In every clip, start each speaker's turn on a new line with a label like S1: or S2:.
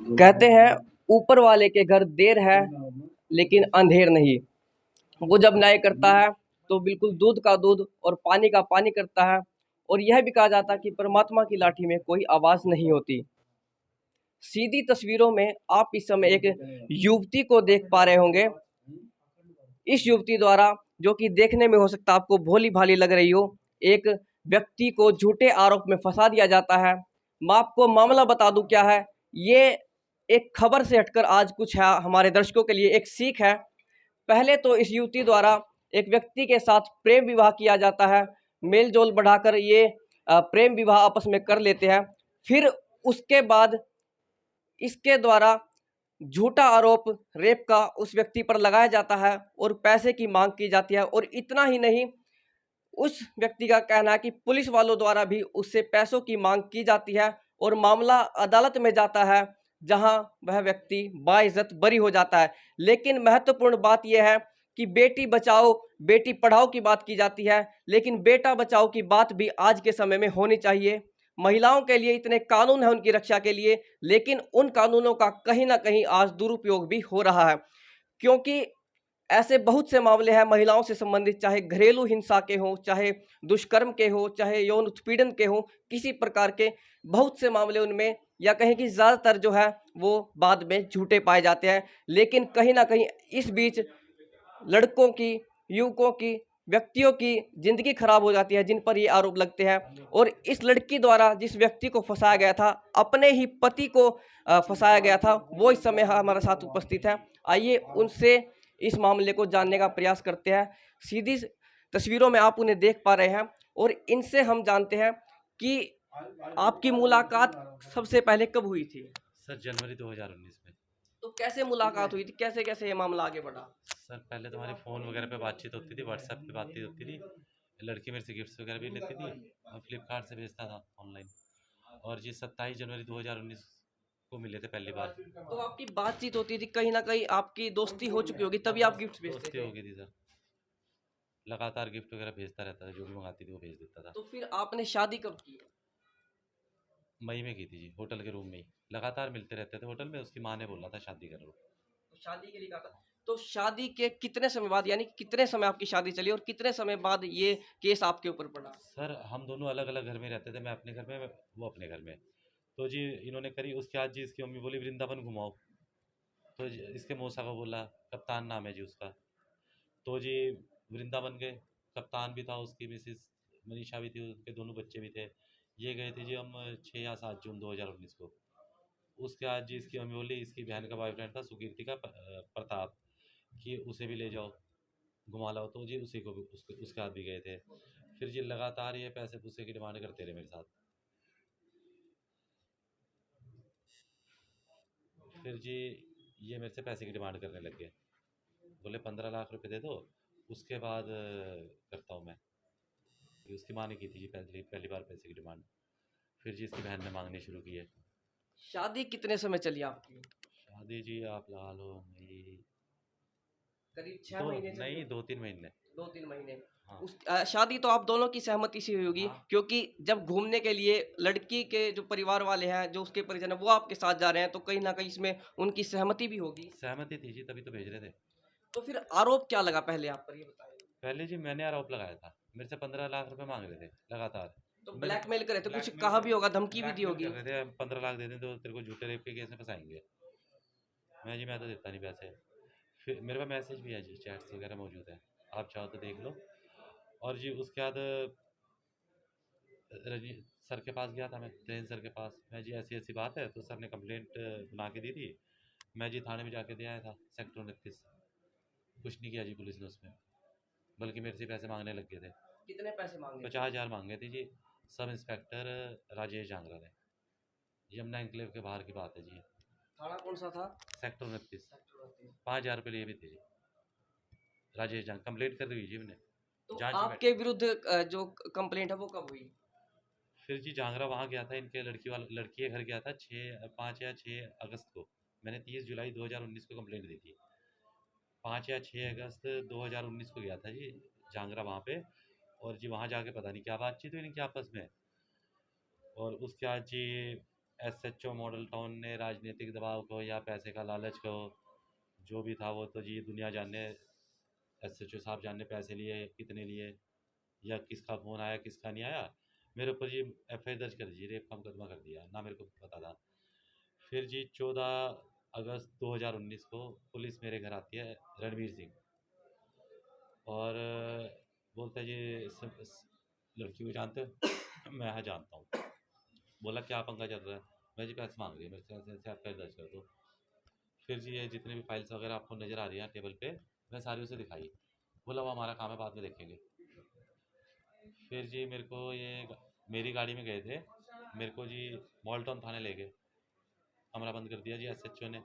S1: कहते हैं ऊपर वाले के घर देर है लेकिन अंधेर नहीं। वो जब न्याय करता है तो बिल्कुल दूध का दूध और पानी का पानी करता है। और यह भी कहा जाता है कि परमात्मा की लाठी में कोई आवाज नहीं होती। सीधी तस्वीरों में आप इस समय एक युवती को देख पा रहे होंगे। इस युवती द्वारा, जो कि देखने में हो सकता है आपको भोली भाली लग रही हो, एक व्यक्ति को झूठे आरोप में फंसा दिया जाता है। मैं आपको मामला बता दूं क्या है। ये एक खबर से हटकर आज कुछ है हमारे दर्शकों के लिए एक सीख है। पहले तो इस युवती द्वारा एक व्यक्ति के साथ प्रेम विवाह किया जाता है। मेल जोल बढ़ाकर ये प्रेम विवाह आपस में कर लेते हैं। फिर उसके बाद इसके द्वारा झूठा आरोप रेप का उस व्यक्ति पर लगाया जाता है और पैसे की मांग की जाती है। और इतना ही नहीं, उस व्यक्ति का कहना है कि पुलिस वालों द्वारा भी उससे पैसों की मांग की जाती है और मामला अदालत में जाता है, जहां वह व्यक्ति बाइज्जत बरी हो जाता है। लेकिन महत्वपूर्ण बात यह है कि बेटी बचाओ बेटी पढ़ाओ की बात की जाती है, लेकिन बेटा बचाओ की बात भी आज के समय में होनी चाहिए। महिलाओं के लिए इतने कानून हैं उनकी रक्षा के लिए, लेकिन उन कानूनों का कहीं ना कहीं आज दुरुपयोग भी हो रहा है। क्योंकि ऐसे बहुत से मामले हैं महिलाओं से संबंधित, चाहे घरेलू हिंसा के हों, चाहे दुष्कर्म के हों, चाहे यौन उत्पीड़न के हों, किसी प्रकार के बहुत से मामले उनमें, या कहें कि ज़्यादातर जो है वो बाद में झूठे पाए जाते हैं। लेकिन कहीं ना कहीं इस बीच लड़कों की, युवकों की, व्यक्तियों की जिंदगी खराब हो जाती है जिन पर ये आरोप लगते हैं। और इस लड़की द्वारा जिस व्यक्ति को फंसाया गया था, अपने ही पति को फंसाया गया था, वो इस समय हमारे साथ उपस्थित है। आइए उनसे इस मामले को जानने का प्रयास करते हैं। सीधी तस्वीरों में आप उन्हें देख पा रहे हैं और इनसे हम जानते हैं कि आपकी मुलाकात सबसे पहले कब हुई थी।
S2: सर जनवरी 2019 में।
S1: तो कैसे मुलाकात हुई थी, कैसे कैसे ये मामला आगे बढ़ा।
S2: सर पहले तो हमारी फ़ोन वगैरह पे बातचीत होती थी, व्हाट्सएप पे बातचीत होती थी। लड़की मेरे से गिफ्ट्स वगैरह भी लेती थी, और फ्लिपकार्ट से भेजता था ऑनलाइन। और जी 27 जनवरी 2019 को मिले थे पहली बार।
S1: तो आपकी बातचीत होती थी, कहीं ना कहीं आपकी दोस्ती हो चुकी होगी, तभी आप गिफ्ट भेजते
S2: दोस्ती
S1: थे।
S2: हो गई थी सर। लगातार गिफ्ट वगैरह भेजता रहता था, जो भी मंगाती थी वो भेज देता था।
S1: तो फिर आपने शादी कब की।
S2: मई में की थी जी, होटल के रूम में ही। लगातार मिलते रहते थे होटल में, उसकी माँ ने बोला था शादी कर लो।
S1: तो शादी के लिए कहा था। तो शादी के कितने समय बाद, यानी कितने समय आपकी शादी चली और कितने समय बाद ये केस आपके ऊपर पड़ा।
S2: सर हम दोनों अलग अलग घर में रहते थे, मैं अपने घर में, वो अपने घर में। तो जी इन्होंने करी, उसके आज जी इसकी मम्मी बोली वृंदावन घुमाओ। तो इसके मौसा को बोला, कप्तान नाम है जी उसका। तो जी वृंदावन गए। कप्तान भी था, उसकी मिसिस मनीषा भी थी, उनके दोनों बच्चे भी थे। ये गए थे जी हम 6 या 7 जून 2019 को। उसके आज जी इसकी मम्मी बोली, इसकी बहन का बॉयफ्रेंड था सुकीर्ति का प्रताप, कि उसे भी ले जाओ, घुमा लाओ। तो जी उसी को भी, उसके हाथ भी गए थे। फिर जी लगातार ये पैसे पूसे की डिमांड करते रहे मेरे साथ। फिर जी ये मेरे से पैसे की डिमांड करने लग गए। बोले 15 लाख रुपए दे दो, उसके बाद करता हूँ मैं। ये उसकी माँ ने की थी जी पहली पहली बार पैसे की डिमांड। फिर जी इसकी बहन ने मांगनी शुरू की है।
S1: शादी कितने समय चली आपकी।
S2: शादी जी आप लगा लो मेरी
S1: करीब छह
S2: दो,
S1: महीने चली
S2: नहीं
S1: होगी।
S2: 2-3 महीने।
S1: 2-3 महीने।
S2: हाँ
S1: उस शादी तो आप दोनों की सहमति से हुई होगी,
S2: हाँ।
S1: क्योंकि जब घूमने के लिए लड़की के जो परिवार वाले हैं, जो उसके परिजन है, वो आपके साथ जा रहे हैं, तो कहीं ना कहीं इसमें उनकी सहमति भी होगी।
S2: सहमति थी जी, तभी तो भेज रहे थे।
S1: तो फिर आरोप क्या लगा पहले आप पर, ये बताइए।
S2: पहले जी मैंने आरोप लगाया था, मेरे से 15 लाख रुपए मांग रहे थे लगातार।
S1: तो
S2: मैंने
S1: ब्लैकमेल करे थे, कुछ
S2: ब्लैकमेल
S1: कहा
S2: कर
S1: भी होगा, धमकी भी दी
S2: ब्लैकमेल
S1: होगी।
S2: कर रहे थे, 15 लाख दे दें तो तेरे को झूठे रेप के केस में फंसाएंगे। मैं तो देता नहीं पैसे। फिर मेरे पास मैसेज भी है जी, चैट्स वगैरह मौजूद है, आप चाहो तो देख लो। और जी उसके बाद रजी सर के पास गया था मैं, जैन सर के पास। मैं जी ऐसी ऐसी बात है, तो सर ने कंप्लेंट बना के दी थी। मैं जी थाने में जाके दे आया था, सेक्टर 29। कुछ नहीं किया जी पुलिस ने उसमें, बल्कि मेरे से पैसे मांगने लग गए थे।
S1: कितने पैसे मांगे थे।
S2: 50,000 मांगे थे जी। सब इंस्पेक्टर राजेश जांगरा ने। यमुना इंक्लेव के बाहर की बात है जी।
S1: थाना कौन सा था।
S2: सेक्टर 29।
S1: सेक्टर 29।
S2: 5,000 रुपये लिए भी थे जी। राजेश जांग कंप्लेंट कर दी हुई जी मैंने,
S1: तो
S2: जांच में
S1: आपके
S2: बैठे।
S1: विरुद्ध जो कंप्लेंट है वो कब हुई।
S2: फिर जी जांगरा वहाँ गया था, इनके लड़की के घर गया था 5 या 6 अगस्त को। मैंने 30 जुलाई 2019 को कंप्लेंट दी थी। 5 या 6 अगस्त 2019 को गया था जी जांगरा वहाँ पे। और जी वहाँ जाके पता नहीं क्या बातचीत हुई इनकी आपस में। और उसके बाद जी एसएचओ मॉडल टाउन ने राजनीतिक दबाव को या पैसे का लालच को, जो भी था वो तो जी दुनिया जाने, एसएचओ साहब जाने पैसे लिए कितने लिए या किसका फ़ोन आया किसका नहीं आया। मेरे ऊपर जी एफआईआर दर्ज कर दी, रेप का मुकदमा कर दिया ना, मेरे को पता था। फिर जी 14 अगस्त 2019 को पुलिस मेरे घर आती है, रणवीर सिंह, और बोलता है जी लड़की को जानते हो? मैं हाँ जानता हूँ। बोला क्या पंगा चल रहा है? मैं जी पैसे मांग रही है मेरे से, ऐसे एफआईआर दर्ज कर दो। फिर जी ये जितने भी फाइल्स वगैरह आपको नज़र आ रही हैं टेबल पे, मैं सारी उसे दिखाई। बोला वो हमारा काम है, बाद में देखेंगे। फिर जी मेरे को मेरी गाड़ी में गए थे, मेरे को जी मॉल्टन थाने ले गए, कमरा बंद कर दिया जी एसएचओ ने।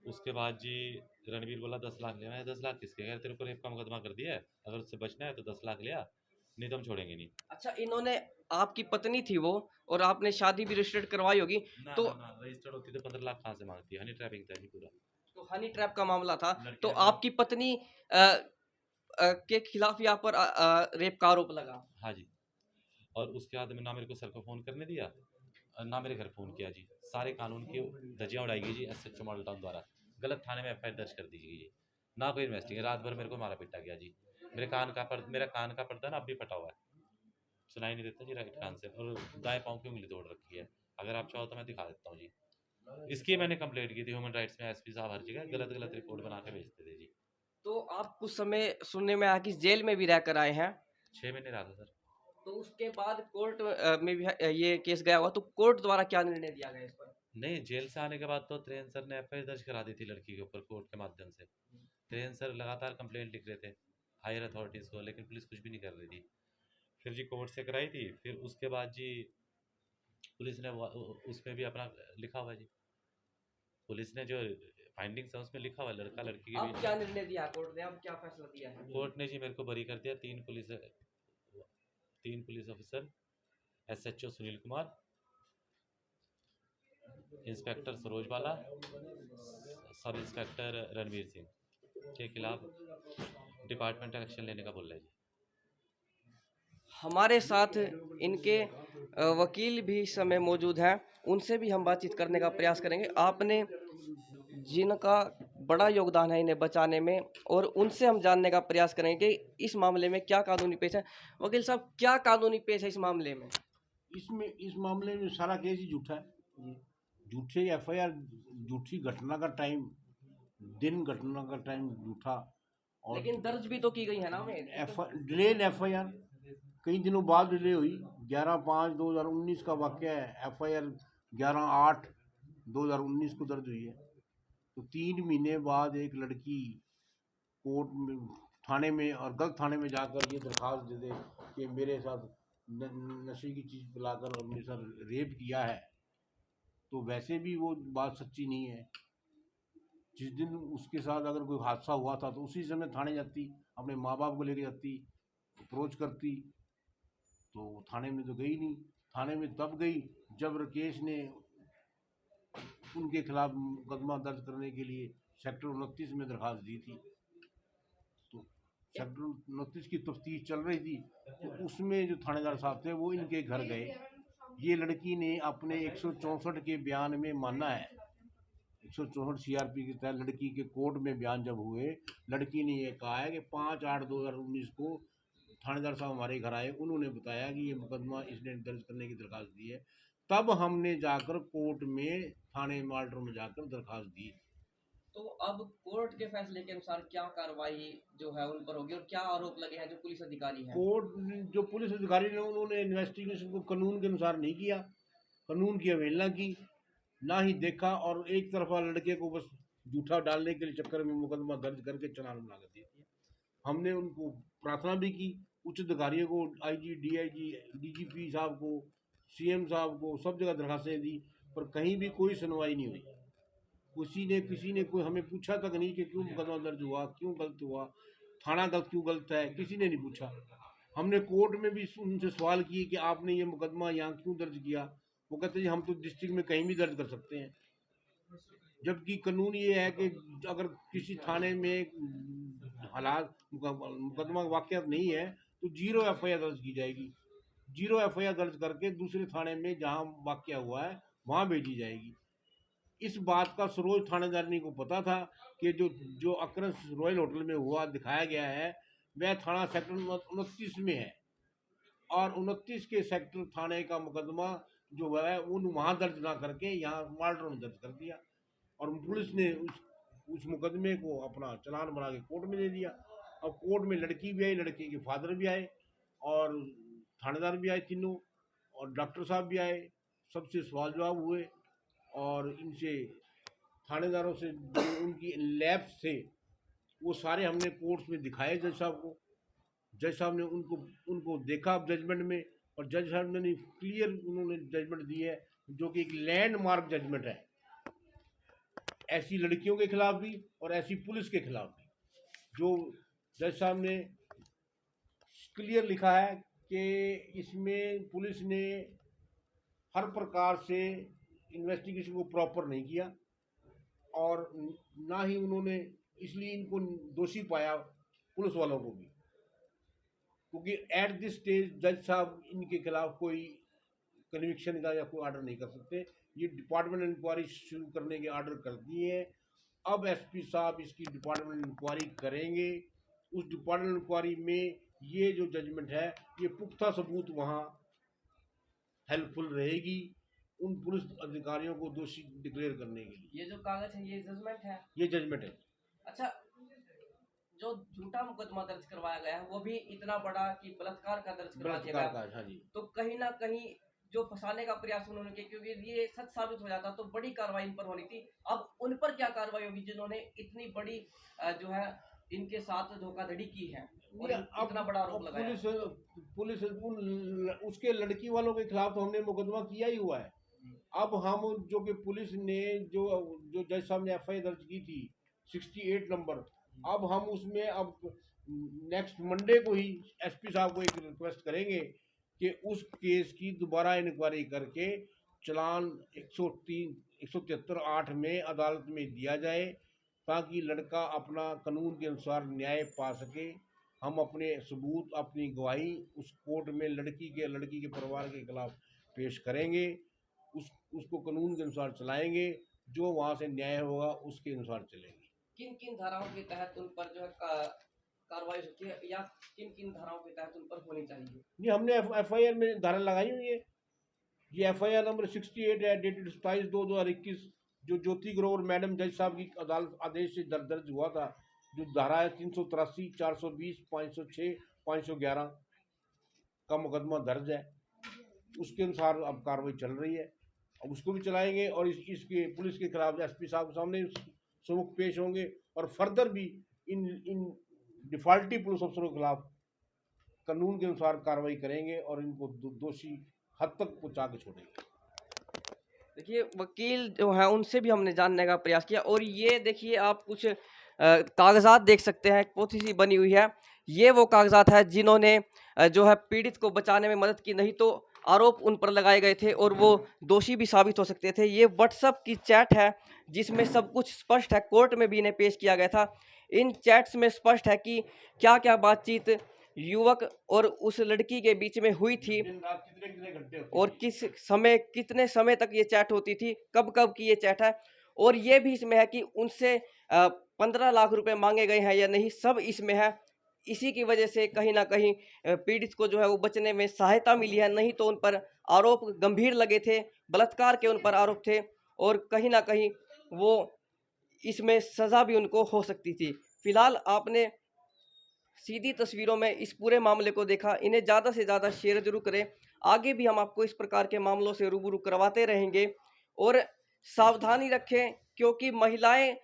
S2: उसके बाद जी रणवीर बोला 10 लाख ले। मैं 10 लाख किसके? कह रहे तेरे को रेप का मुकदमा कर दिया है, अगर उससे बचना है तो 10 लाख लिया, नहीं तो हम छोड़ेंगे नहीं।
S1: अच्छा, इन्होंने, आपकी पत्नी थी वो, और आपने शादी भी रजिस्टर्ड करवाई होगी,
S2: ना
S1: तो
S2: ना ना, रजिस्टर्ड होती तो 15 लाख कहाँ से मांगती? हनी ट्रैपिंग था जी पूरा।
S1: तो हनी ट्रैप का मामला था। तो
S2: लड़कियां जो,
S1: आपकी पत्नी के खिलाफ यहाँ पर रेप का आरोप लगा।
S2: हाँ जी, और उसके बाद में ना मेरे को सर को फ़ोन करने दिया, ना मेरे घर फ़ोन किया जी। सारे कानून की धज्जियाँ उड़ाई गई जी एसएचओ मॉडल टाउन द्वारा। गलत थाने में एफआईआर दर्ज कर दी गई जी, ना कोई इन्वेस्टिगेशन। रात भर मेरे को मारा पीटा गया जी। मेरा कान का पर्दा ना अब भी फटा हुआ है, सुनाई नहीं देता जी राइट कान से, और दाएं पाँव की उंगली तोड़ रखी है। अगर आप चाहो तो मैं दिखा देता हूँ जी। इसकी मैंने कंप्लेंट की थी ह्यूमन राइट्स में, एसपी साहब हर जगह गलत गलत रिपोर्ट बना के भेजते थे जी।
S1: तो आप कुछ समय सुनने में आया कि जेल में भी रहकर आए हैं।
S2: 6 महीने रहा था सर।
S1: तो उसके बाद कोर्ट में भी ये केस गया हुआ, तो कोर्ट द्वारा क्या निर्णय दिया गया इस पर?
S2: नहीं, जेल से आने के बाद तो त्रेन सर ने एफआईआर दर्ज करा दी थी लड़की के ऊपर कोर्ट के माध्यम से। त्रेन सर लगातार कंप्लेंट लिख रहे थे हायर अथॉरिटीज़ को, लेकिन पुलिस कुछ भी नहीं कर रही थी। फिर जी कोर्ट से कराई थी, फिर उसके बाद जी पुलिस ने उसमें भी अपना लिखा हुआ है जी। पुलिस ने जो फाइंडिंग्स है उसमें लिखा हुआ है लड़का लड़की के
S1: अब
S2: बीच।
S1: क्या निर्णय दिया कोर्ट ने, अब क्या फैसला दिया है?
S2: कोर्ट ने जी मेरे को बरी कर दिया। तीन police officer, SHO Sunil Kumar, inspector Saroj Bala, sub inspector Ranveer Singh के खिलाफ डिपार्टमेंटल एक्शन लेने का बोल रहा है जी।
S1: हमारे साथ इनके वकील भी इस समय मौजूद हैं, उनसे भी हम बातचीत करने का प्रयास करेंगे। आपने, जिनका बड़ा योगदान है इन्हें बचाने में, और उनसे हम जानने का प्रयास करेंगे कि इस मामले में क्या कानूनी पेश है। वकील साहब, क्या कानूनी पेश है इस मामले में?
S3: इस मामले में सारा केस ही झूठा है। झूठे एफआईआर, झूठी घटना का टाइम, दिन घटना का टाइम झूठा, और
S1: लेकिन दर्ज भी तो की गई है ना
S3: डिलेड एफआईआर कई दिनों बाद डिले हुई। 11/5/2019 का वाक़या है। एफआईआर 11/8/2019 को दर्ज हुई है। तो 3 महीने बाद एक लड़की कोर्ट में, थाने में, और गलत थाने में जाकर ये दरख्वास्त दे दे कि मेरे साथ नशे की चीज़ पिलाकर और मेरे साथ रेप किया है, तो वैसे भी वो बात सच्ची नहीं है। जिस दिन उसके साथ अगर कोई हादसा हुआ था तो उसी समय थाने जाती, अपने माँ बाप को लेके जाती, अप्रोच करती, तो थाने में तो गई नहीं। थाने में तब गई जब राकेश ने उनके खिलाफ मुकदमा दर्ज करने के लिए सेक्टर 29 में दरख्वास्त दी थी। तो सेक्टर 29 की तफ्तीश चल रही थी, तो उसमें जो थानेदार साहब थे वो इनके घर गए। ये लड़की ने अपने 164 के बयान में माना है, 164 सीआरपी के तहत लड़की के कोर्ट में बयान जब हुए, लड़की ने ये कहा है कि 5/8/2019 को थानेदार साहब हमारे घर आए, उन्होंने बताया कि ये मुकदमा इसने दर्ज करने की दरख्वास्त दी है। तब हमने जाकर कोर्ट में, थाने माल्टर में जाकर दरख्वास्त दी।
S1: तो अब कोर्ट के फैसले के अनुसार क्या कार्रवाई जो है उन पर होगी, और क्या आरोप लगे हैं जो पुलिस अधिकारी हैं?
S3: कोर्ट, जो पुलिस अधिकारी ने, उन्होंने इन्वेस्टिगेशन को कानून के अनुसार नहीं किया, कानून की अवहेलना की, ना ही देखा, और एक तरफा लड़के को बस झूठा डालने के लिए चक्कर में मुकदमा दर्ज करके चालान बना कर दे दिया। हमने उनको प्रार्थना भी की, उच्च अधिकारियों को, आईजी, डीआईजी, डीजीपी साहब को, सीएम साहब को, सब जगह दरखास्तें दी, पर कहीं भी कोई सुनवाई नहीं हुई। किसी ने कोई हमें पूछा तक नहीं कि क्यों मुकदमा दर्ज हुआ, क्यों गलत हुआ, थाना क्यों गलत है, किसी ने नहीं पूछा। हमने कोर्ट में भी उनसे सवाल किए कि आपने ये मुकदमा यहाँ क्यों दर्ज किया। वो कहते हैं हम तो डिस्ट्रिक्ट में कहीं भी दर्ज कर सकते हैं, जबकि कानून ये है कि अगर किसी थाने में हालात मुकदमा वाक़यात नहीं है तो 0 एफआईआर दर्ज की जाएगी। 0 एफआईआर दर्ज करके दूसरे थाने में जहां वाकया हुआ है वहां भेजी जाएगी। इस बात का सरोज थानेदारनी को पता था कि जो अक्रस रॉयल होटल में हुआ दिखाया गया है वह थाना सेक्टर 29 में है, और 29 के सेक्टर थाने का मुकदमा जो है उन वहाँ दर्ज ना करके यहाँ माल्टा में दर्ज कर दिया, और पुलिस ने उस मुकदमे को अपना चालान बना के कोर्ट में दे दिया। अब कोर्ट में लड़की भी आई, लड़के के फादर भी आए, और थानेदार भी आए तीनों, और डॉक्टर साहब भी आए, सबसे सवाल जवाब हुए, और इनसे थानेदारों से जो उनकी लैब थे वो सारे हमने कोर्ट्स में दिखाए जज साहब को। जज साहब ने उनको देखा जजमेंट में, और जज साहब ने क्लियर उन्होंने जजमेंट दी है जो कि एक लैंडमार्क जजमेंट है, ऐसी लड़कियों के खिलाफ भी और ऐसी पुलिस के खिलाफ भी। जो जज साहब ने क्लियर लिखा है कि इसमें पुलिस ने हर प्रकार से इन्वेस्टिगेशन को प्रॉपर नहीं किया, और ना ही उन्होंने इसलिए इनको दोषी पाया पुलिस वालों को भी, क्योंकि एट दिस स्टेज जज साहब इनके खिलाफ कोई कन्विक्शन का या कोई ऑर्डर नहीं कर सकते। ये डिपार्टमेंट इंक्वायरी शुरू करने के ऑर्डर कर दिए हैं। अब एसपी साहब इसकी डिपार्टमेंट इंक्वायरी करेंगे। उस डिपार्टमेंट इंक्वायरी में ये जो जजमेंट है ये पुख्ता सबूत वहाँ हेल्पफुल रहेगी उन पुलिस अधिकारियों को दोषी डिक्लेयर करने के लिए।
S1: ये जो कागज है ये जजमेंट है,
S3: ये जजमेंट है।
S1: अच्छा, जो झूठा मुकदमा दर्ज करवाया गया है वो भी इतना बड़ा कि बलात्कार का दर्ज करवा दिया
S3: बलात्कार
S1: गया,
S3: का, हाँ जी।
S1: तो कहीं ना कहीं जो फंसाने का प्रयास उन्होंने किया, क्योंकि ये सच साबित हो जाता तो बड़ी कार्रवाई इन पर होनी थी। अब उन पर क्या कार्रवाई होगी जिन्होंने इतनी बड़ी जो है इनके साथ धोखाधड़ी की है और इतना बड़ा आरोप लगाया।
S3: पुलिस उसके लड़की वालों के खिलाफ तो हमने मुकदमा किया ही हुआ है। अब हम जो कि पुलिस ने जो जज साहब ने एफआईआर दर्ज की थी 68 नंबर, अब हम उसमें अब नेक्स्ट मंडे को ही एसपी साहब को एक रिक्वेस्ट करेंगे कि उस केस की दोबारा इंक्वायरी करके चलान 173(8) में अदालत में दिया जाए, ताकि लड़का अपना कानून के अनुसार न्याय पा सके। हम अपने सबूत, अपनी गवाही उस कोर्ट में लड़की के परिवार के खिलाफ पेश करेंगे, उसको कानून के अनुसार चलाएंगे, जो वहाँ से न्याय होगा उसके अनुसार चलेंगे।
S1: किन किन धाराओं के तहत उन पर जो है कार्रवाई होती है या किन किन धाराओं के तहत उन पर होनी चाहिए?
S3: ये हमने एफआईआर में धारा लगाई हुई है। ये एफआईआर नंबर 68 है, डेटेड 27/2/2021, जो ज्योति ग्रोवर मैडम जज साहब की अदालत आदेश से दर्ज हुआ था, जो धारा है 383, 420, 506, 511 का मुकदमा दर्ज है। उसके अनुसार अब कार्रवाई चल रही है, अब उसको भी चलाएंगे, और इसके पुलिस के खिलाफ एसपी साहब सामने सबूत पेश होंगे, और फर्दर भी इन डिफाल्टी पुलिस अफसरों के खिलाफ कानून के अनुसार कार्रवाई करेंगे और इनको दोषी हद तक पहुंचा के छोड़ेंगे।
S1: देखिए, वकील जो है उनसे भी हमने जानने का प्रयास किया, और ये देखिए आप कुछ कागजात देख सकते हैं, पोथी सी बनी हुई है। ये वो कागजात है जिन्होंने जो है पीड़ित को बचाने में मदद की, नहीं तो आरोप उन पर लगाए गए थे और वो दोषी भी साबित हो सकते थे। ये व्हाट्सएप की चैट है जिसमें सब कुछ स्पष्ट है, कोर्ट में भी इन्हें पेश किया गया था। इन चैट्स में स्पष्ट है कि क्या क्या बातचीत युवक और उस लड़की के बीच में हुई थी, और कितने समय तक ये चैट होती थी, कब कब की ये चैट है, और ये भी इसमें है कि उनसे 15 लाख रुपए मांगे गए हैं या नहीं, सब इसमें है। इसी की वजह से कहीं ना कहीं पीड़ित को जो है वो बचने में सहायता मिली है, नहीं तो उन पर आरोप गंभीर लगे थे, बलात्कार के उन पर आरोप थे, और कहीं ना कहीं वो इसमें सजा भी उनको हो सकती थी। फिलहाल आपने सीधी तस्वीरों में इस पूरे मामले को देखा, इन्हें ज़्यादा से ज़्यादा शेयर जरूर करें। आगे भी हम आपको इस प्रकार के मामलों से रूबरू करवाते रहेंगे, और सावधानी रखें, क्योंकि महिलाएं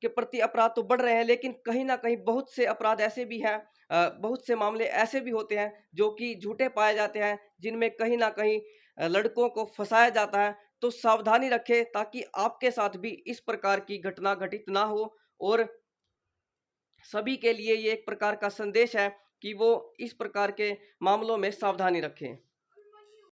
S1: के प्रति अपराध तो बढ़ रहे हैं, लेकिन कहीं ना कहीं बहुत से अपराध ऐसे भी हैं, बहुत से मामले ऐसे भी होते हैं जो कि झूठे पाए जाते हैं, जिनमें कहीं ना कहीं लड़कों को फंसाया जाता है। तो सावधानी रखें ताकि आपके साथ भी इस प्रकार की घटना घटित ना हो, और सभी के लिए ये एक प्रकार का संदेश है कि वो इस प्रकार के मामलों में सावधानी रखें।